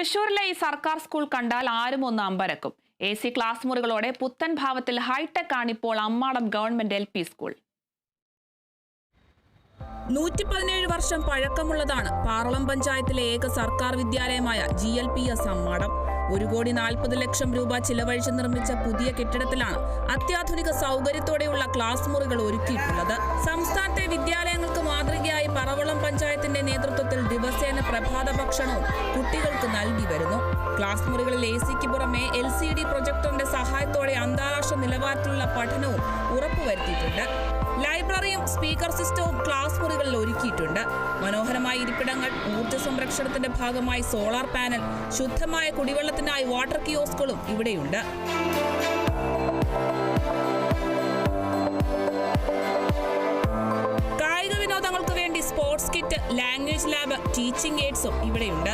തൃശൂരിലെ ഈ സർക്കാർ സ്കൂൾ കണ്ടാൽ ആരും ഒന്ന് അമ്പരക്കും. AC ക്ലാസ് മുറികളോടെ പുത്തൻ ഭാവത്തിൽ ഹൈടെക് ആണിപ്പോൾ അമ്മാടം ഗവൺമെന്റ് LP സ്കൂൾ. 117 വർഷം പഴക്കമുള്ളതാണ് പാറളം പഞ്ചായത്തിലെ ഏക സർക്കാർ വിദ്യാലയമായ GLPS അമ്മാടം. 1,40,00,000 രൂപ ചിലവഴിച്ച് നിർമ്മിച്ച പുതിയ കെട്ടിടത്തിലാണ് അത്യാധുനിക സൗകര്യത്തോടെയുള്ള ക്ലാസ് മുറികൾ ഒരുക്കിയിട്ടുള്ളത്. സംസ്ഥാനത്തെ വിദ്യാലയങ്ങൾക്ക് മാതൃകയായി പറവളം പഞ്ചായത്തിന്റെ നേതൃത്വത്തിൽ ദിവസേന പ്രഭാത ഭക്ഷണവും കുട്ടികൾക്ക് നൽകി വരുന്നു. ക്ലാസ് മുറികളിൽ AC-ക്ക് പുറമെ LCD പ്രൊജക്ടറിന്റെ സഹായത്തോടെ അന്താരാഷ്ട്ര നിലവാരത്തിലുള്ള പഠനവും ഉറപ്പുവരുത്തിയിട്ടുണ്ട്. ലൈബ്രറിയും സ്പീക്കർ സിസ്റ്റവും ക്ലാസ് മുറികളിൽ ഒരുക്കിയിട്ടുണ്ട്. മനോഹരമായ ഇരിപ്പിടങ്ങൾ, ഊർജ്ജ സംരക്ഷണത്തിന്റെ ഭാഗമായി സോളാർ പാനൽ, ശുദ്ധമായ കുടിവെള്ളത്തിനായി വാട്ടർ കിയോസ്കുകളും ഇവിടെയുണ്ട്. കായിക വിനോദങ്ങൾക്ക് വേണ്ടി sports kit, language lab, teaching എയ്ഡ്സും ഇവിടെയുണ്ട്.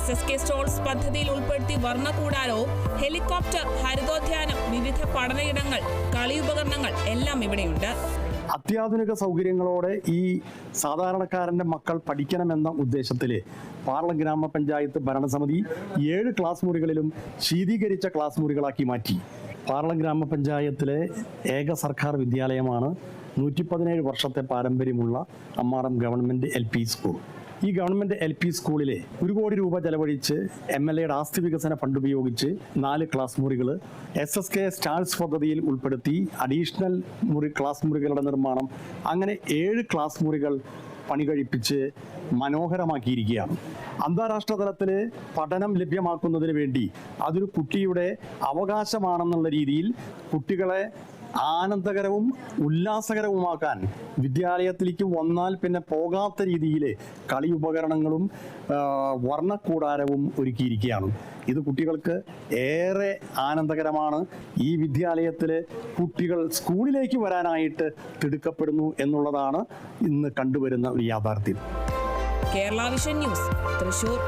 SSK സ്റ്റോൾസ് പദ്ധതിയിൽ ഉൾപ്പെടുത്തി വർണ്ണകൂടാരവും, ഹെലികോപ്റ്റർ, ഹരിതോദ്യാനം, വിവിധ പഠനയിടങ്ങൾ, കളിയുപകരണങ്ങൾ എല്ലാം ഇവിടെയുണ്ട്. അത്യാധുനിക സൗകര്യങ്ങളോടെ ഈ സാധാരണക്കാരൻ്റെ മക്കൾ പഠിക്കണമെന്ന ഉദ്ദേശത്തിൽ പാറളം ഗ്രാമപഞ്ചായത്ത് ഭരണസമിതി 7 ക്ലാസ് മുറികളിലും ശീതീകരിച്ച ക്ലാസ് മുറികളാക്കി മാറ്റി. പാറളം ഗ്രാമപഞ്ചായത്തിലെ ഏക സർക്കാർ വിദ്യാലയമാണ് 117 വർഷത്തെ പാരമ്പര്യമുള്ള അമ്മാടം ഗവൺമെൻറ് LP സ്കൂൾ. ഈ ഗവൺമെൻറ് LP സ്കൂളിലെ 1 കോടി രൂപ ചെലവഴിച്ച് MLAയുടെ ആസ്തി വികസന ഫണ്ട് ഉപയോഗിച്ച് 4 ക്ലാസ് മുറികൾ, SSK സ്റ്റാൾസ് പദ്ധതിയിൽ ഉൾപ്പെടുത്തി അഡീഷണൽ ക്ലാസ് മുറികളുടെ നിർമ്മാണം, അങ്ങനെ 7 ക്ലാസ് മുറികൾ പണി കഴിപ്പിച്ച് മനോഹരമാക്കിയിരിക്കുകയാണ്. അന്താരാഷ്ട്ര തലത്തിൽ പഠനം ലഭ്യമാക്കുന്നതിന് വേണ്ടി അതൊരു കുട്ടിയുടെ അവകാശമാണെന്നുള്ള രീതിയിൽ കുട്ടികളെ ആനന്ദകരവും ഉല്ലാസകരവുമാക്കാൻ വിദ്യാലയത്തിലേക്ക് വന്നാൽ പിന്നെ പോകാത്ത രീതിയിൽ കളി ഉപകരണങ്ങളും വർണ്ണക്കൂടാരവും ഒരുക്കിയിരിക്കുകയാണ്. ഇത് കുട്ടികൾക്ക് ഏറെ ആനന്ദകരമാണ്. ഈ വിദ്യാലയത്തിൽ കുട്ടികൾ സ്കൂളിലേക്ക് വരാനായിട്ട് തിടുക്കപ്പെടുന്നു എന്നുള്ളതാണ് ഇന്ന് കണ്ടുവരുന്ന ഒരു യാഥാർത്ഥ്യം. Kerala vision news, Thrissur.